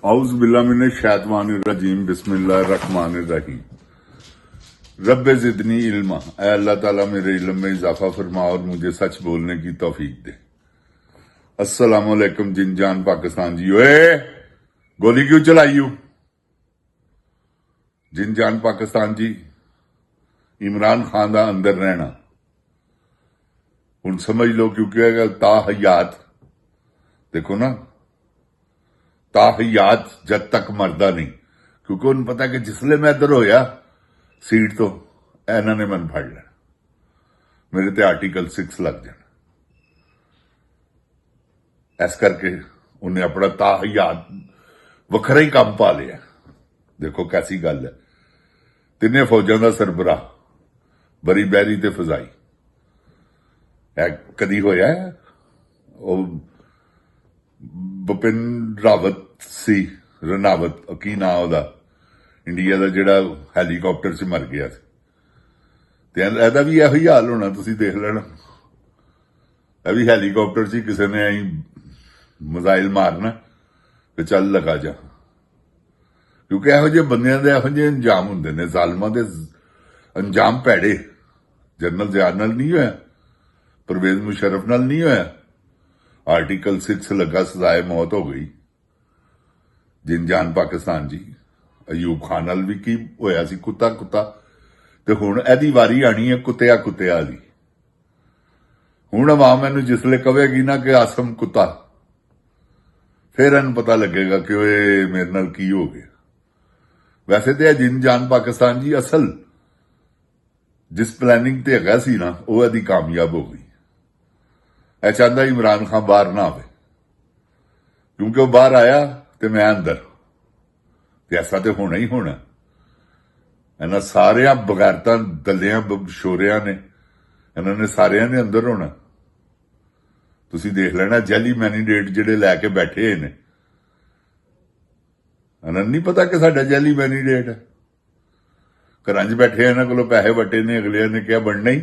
आउज़ बिल्लाह मिनश शैतानिर रजीम बिस्मिल्लाहिर्रहमानिर रहीम। रब्बे ज़िदनी इल्मा, ऐ अल्लाह ताला मेरे इल्म में इजाफा फरमा और मुझे सच बोलने की तौफीक दे। अस्सलाम वालेकुम जिन जान पाकिस्तान जी। ओए गोली क्यों चलाई हूं? जिन जान पाकिस्तान जी, इमरान खान दा अंदर रहना हुण समझ लो, क्योंकि ता हयात देखो ना, ता हयात जद तक मरदा नहीं, क्योंकि उन्हें पता कि जिसले मैं इधर होया सीट तो इन्हों ने मन फड़ लेना, मेरे ते आर्टिकल 6 लग जाना। इस करके उन्हें अपना ता हयात वखरा ही काम पा लिया। देखो कैसी गल है, तिने फौजां दा सरबराह बरी बहरी ते फजाई कदी होया है? बिपिन रावत सी रनावत की ना ओदा इंडिया का जिहड़ा हैलीकॉप्टर च मर गया ते एहदा भी इहो ही हाल होना, तुसीं देख लेना। यह भी हैलीकॉप्टर च किसी ने आई मिसाइल मारना ते चल लगा जा, क्योंकि इहो जिहे बंदियां दे इहो जिहे अंजाम हुंदे ने, ज़ालमां दे अंजाम भैड़े। जनरल ज़िया नाल नहीं होया, परवेज मुशर्रफ नाल नहीं होया, आर्टिकल 6 लगा, सजाए मौत हो गई। जिन जान पाकिस्तान जी, अयूब खान नाल भी की होया सी, कुत्ता कुत्ता, ते हुण एदी वारी आनी है कुत्तिया कुत्तिया दी। हुण अवाम इहनूं जिसले कहेगी ना कि आसम कुत्ता, फिर इहनूं पता लगेगा कि ओए मेरे नाल की हो गया। वैसे तो जिन जान पाकिस्तान जी असल जिस प्लैनिंग ते हैगा सी ना, वो एदी कामयाब हो गई। यह चाहता इमरान खान बाहर ना आवे, क्योंकि वह बाहर आया तो मैं अंदर, तो ऐसा तो होना ही होना। इन्होंने सारिया बगैरतां दलिया शोरिया ने, इन्होंने सारिया ने अंदर होना। तुसी देख लेना जैली मैनीडेट जिहड़े लैके बैठे ने, इन्होंने नहीं पता कि साडा जैली मैनीडेट है। घर च बैठे इन्होंने कोलों पैसे वटे ने, अगले ने क्या बनना ही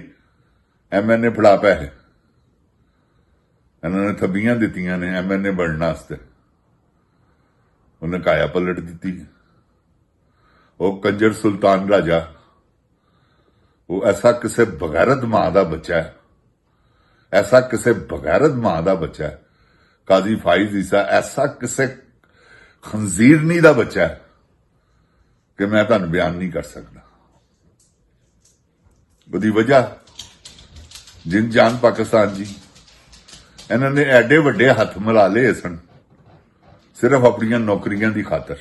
MNA फड़ा पैसे, इन्होंने थब्बियां दित्तियां ने MNA बनने वास्ते, उन्हें काया पलट दी। वो कंजर सुल्तान राजा, वो ऐसा किसी बगैरत मां का बच्चा है, ऐसा किसी बगैरत मां का बच्चा है। काजी फाइज ईसा ऐसा किसी खंजीरनी का बच्चा है कि मैं तुहानूं बयान नहीं कर सकता। उसकी वजह जिन जान पाकिस्तान जी, इन्होंने एडे वड्डे हथ मिला ले सन सिर्फ अपनी नौकरियां की खातर,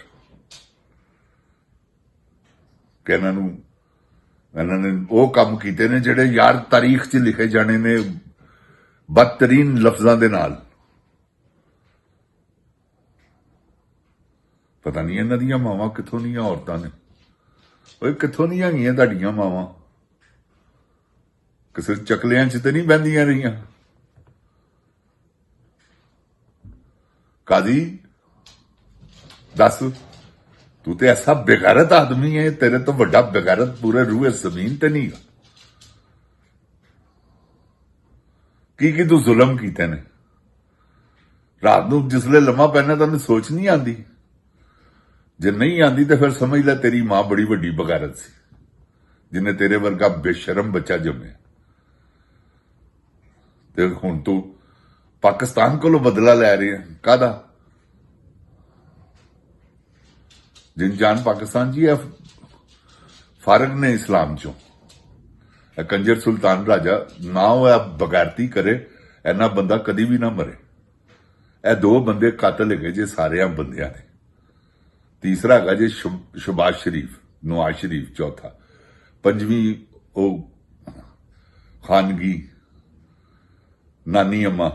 कि इन्होंने वो काम किए ने जिहड़े यार तारीख च लिखे जाने ने बदतरीन लफ्जां दे नाल। पता नहीं इन्हां दियां मावां कित्थों दियां औरतां ने, ओए कित्थों दियां हैगियां तुहाडियां मावां? किसी चकलियां च तो नहीं बहंदियां रहियां? काजी दस, तू तो ऐसा बेगैरत आदमी है, तेरे तो बड़ा बेगैरत पूरे रूए जमीन ते नहीं गा। की तू जुल्म कीते ने? रात नूं जिसले लम्मा पैना तैनूं सोच नहीं आती? जे नहीं आती तो फिर समझ ले तेरी मां बड़ी वड्डी बेगैरत सी, जिन्हें तेरे वर्गा बेशरम बच्चा जम्मे। ते हुण तू पाकिस्तान कोलों बदला लै रहे हैं, कादा? जिन जान पाकिस्तान जी फारग ने इस्लाम चो, कंजर सुल्तान राजा ना वो बगैरती करे, इन्ना बंदा कदी भी ना मरे। ए दो बंदे कातल है जे सारे बंदियां ने। तीसरा है जे शहबाज शरीफ, नवाज शरीफ चौथा, पंजवी ओ खानगी नानी अम्मा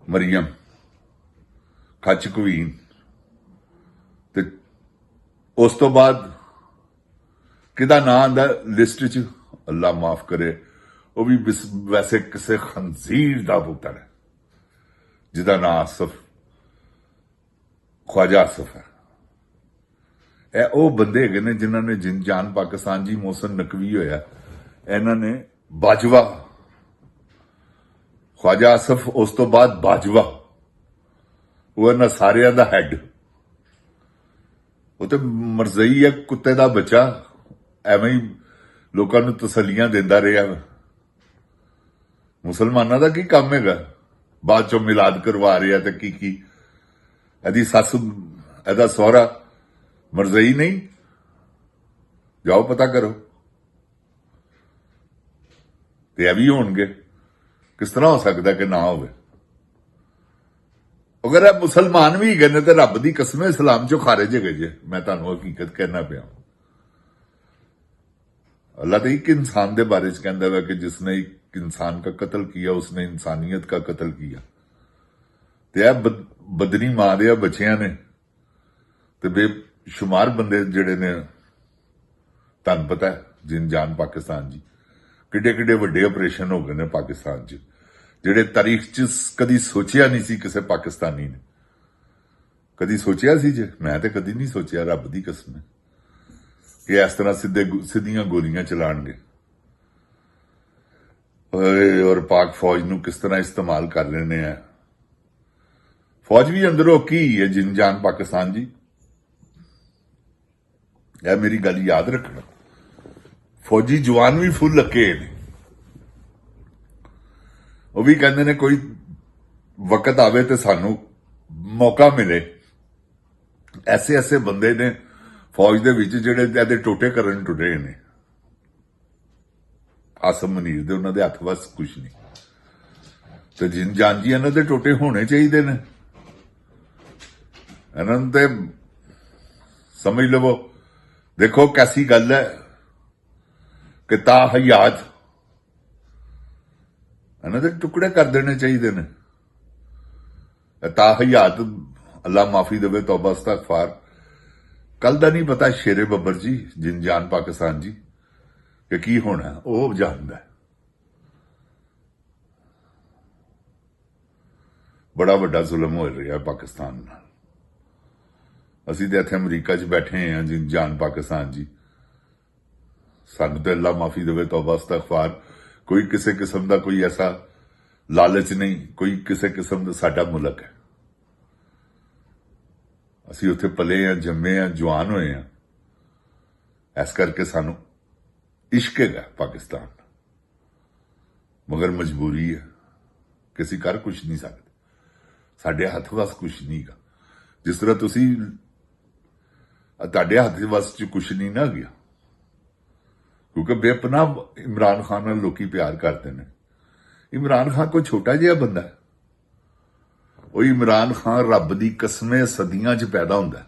मरियम खच क्वीन, ते उस तो बाद किदा ना आंदा लिस्ट च, अल्लाह माफ करे, वो भी वैसे किसी खंजीर दा पुत्र है जिदा ना आसफ, ख्वाजा आसफ है। ए वो बंदे है ने जिन्होंने जिन जान पाकिस्तान जी मोहसिन नकवी होया, इन्होंने बाजवा, ख्वाजा आसफ, उस तो बाद बाजवा, ਉਹ ਇਹਨਾਂ ਸਾਰਿਆਂ ਦਾ ਹੈਡ। ਉਹ ਤੇ ਮਰਜ਼ਈ ਹੈ, ਕੁੱਤੇ ਦਾ ਬੱਚਾ, ਐਵੇਂ ਹੀ ਲੋਕਾਂ ਨੂੰ ਤਸੱਲੀਆਂ ਦਿੰਦਾ ਰਿਹਾ। ਮੁਸਲਮਾਨਾਂ ਦਾ ਕੀ ਕੰਮ ਹੈਗਾ? ਬਾਅਦ ਚੋਂ ਮਿਲਾਦ ਕਰਵਾ ਰਿਹਾ ਤੇ ਕੀ ਇਹਦੀ ਸੱਸ, ਇਹਦਾ ਸਹੁਰਾ ਮਰਜ਼ਈ ਨਹੀਂ? ਜਾਓ ਪਤਾ ਕਰੋ। ਤੇ ਇਹ ਵੀ ਹੋਣਗੇ? ਕਿਸ ਤਰ੍ਹਾਂ ਹੋ ਸਕਦਾ ਕਿ ਨਾ ਹੋਵੇ? ਅਗਰ ਇਹ ਮੁਸਲਮਾਨ ਵੀ ਹੈਗੇ ਨੇ ਤੇ ਰੱਬ ਦੀ ਕਸਮ ਹੈ ਇਸਲਾਮ ਚੋਂ ਖਾਰਿਜ ਹੈਗੇ ਜੇ। ਮੈਂ ਤੁਹਾਨੂੰ ਹਕੀਕਤ ਕਹਿਣਾ ਪਿਆ। अल्लाह तो एक इंसान के बारे में कहता है कि जिसने एक इंसान का कत्ल किया उसने इंसानियत का कत्ल किया। तो यह बदनी मां दे बच्चियां ने ते बेशुमार बंदे जिहड़े ने, तुहानूं पता है जिन जान पाकिस्तान जी किड्डे किड्डे वड्डे ऑपरेशन हो गए ने पाकिस्तान च, जिहड़े तारीख च कदी सोचिया नहीं सी किसी पाकिस्तानी ने। कदी सोचिया सी जे? मैं तो कदी नहीं सोचिया, रब दी कसम है कि इस तरह सीधियां गोलियां चलाएंगे और पाक फौज नूं किस तरह इस्तेमाल कर रहे हैं। फौज भी अंदरों की है जिन जान पाकिस्तान जी। यह मेरी गल याद रखना, फौजी जवान भी फुल लगे ने। वो भी कहते ने कोई वक्त आवे तो सानू मौका मिले। ऐसे ऐसे बंदे ने फौज दे विच जिहड़े इहदे टोटे करन टुरे ने। आसम मनीर दे उन्हां दे हत्थ वस कुछ नहीं, ते जिन जान जी इन्हां दे टोटे होने चाहिए ने। इन्हां ते समझ लवो, देखो कैसी गल है कि ताहयात इन्हां दे टुकड़े कर देने चाहिए ने। ताहयात अल्लाह माफी देवे, तौबा इस्तगफार। कल का नहीं पता शेरे बब्बर जी, जिन जान पाकिस्तान जी, कि की होना वह जानता है। बड़ा वड्डा जुल्म हो रहा है पाकिस्तान नाल। असीं ते इत्थे अमरीका च बैठे हैं जिन जान पाकिस्तान जी। सानू तो अल्लाह माफी देवे, तौबा इस्तगफार। कोई किसी किस्म का कोई ऐसा लालच नहीं, कोई किसी किस्म का साडा मुल्क है। असीं उत्थे पले हैं, जम्मे हैं, जवान होए हैं। इस करके सानू इश्क है पाकिस्तान, मगर मजबूरी है, किसी कर कुछ नहीं सकते। साडे हथ वस कुछ नहीं गा। जिस तरह तुसी तुहाडे हथ वस च कुछ नहीं ना गया, क्योंकि बेपनाह इमरान खान नाल लोकी प्यार करते हैं। इमरान खान कोई छोटा जिहा बंदा है? वो इमरान खान रब दी कसमें सदियां च पैदा हुंदा है,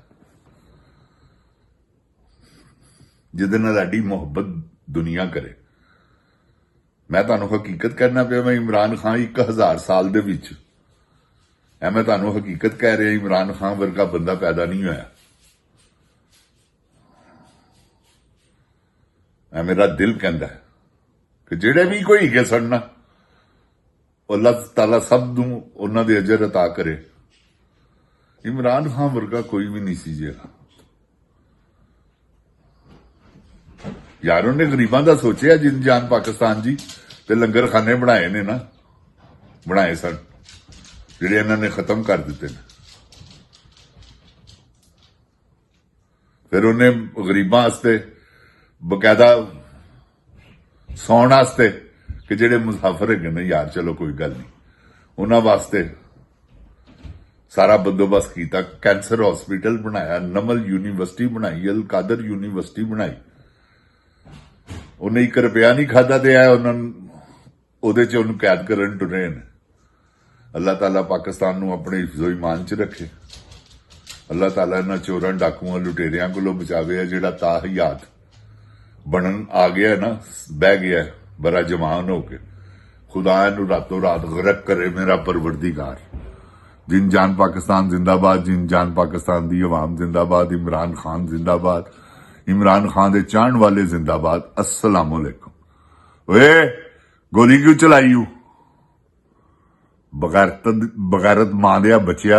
जिहदे नाल एडी मुहब्बत दुनिया करे। मैं तुहानूं हकीकत कहना पिया, मैं इमरान खान 1000 साल दे विच, मैं तुहानूं हकीकत कह रहा, इमरान खान वर्गा बंदा पैदा नहीं होया। मेरा दिल कहता है कि जिहड़े भी कोई है सड़ना, अल्लाह ताला सब नूं उन्हां दे अजर अता करे। इमरान खान वर्गा कोई भी नहीं सी जेड़ा। यार उन्हें गरीबां दा सोचिया जिन जान पाकिस्तान जी, ते लंगर खाने बनाए ने ना, बनाए सन, जिहड़े इन्हां ने खत्म कर दिते ने। फिर उन्हें गरीबां वास्ते बकायदा सौण वास्ते कि जिहड़े मुसाफिर है ने, यार चलो कोई गल नहीं, उन्हां वास्ते सारा बंदोबस्त किया। कैंसर हॉस्पिटल बनाया, नमल यूनिवर्सिटी बनाई, अल कादर यूनिवर्सिटी बनाई। उन्हें 1 रुपया नहीं खादा ते आया उहदे च उहनूं कैद करन टुरे ने। अल्लाह ताला पाकिस्तान नूं अपने हिफ्ज़ो ईमान च रखे। अल्लाह ताला इन्हां चोरां डाकुआं लुटेरियां कोलों बचावे। जिहड़ा ताहयात बनन आ गया ना, बह गया बड़ा जवान होके, खुदा इहनूं रातों रात गरक करे मेरा परवरदिगार। जिन जान पाकिस्तान जिंदाबाद, जिन जान पाकिस्तान दी अवाम जिंदाबाद, इमरान खान जिंदाबाद, इमरान खान दे चाहण वाले जिंदाबाद। अस्सलाम वालेकुम। ओए गोली क्यों चलाई? बगैरत मां दिया बच्चिया,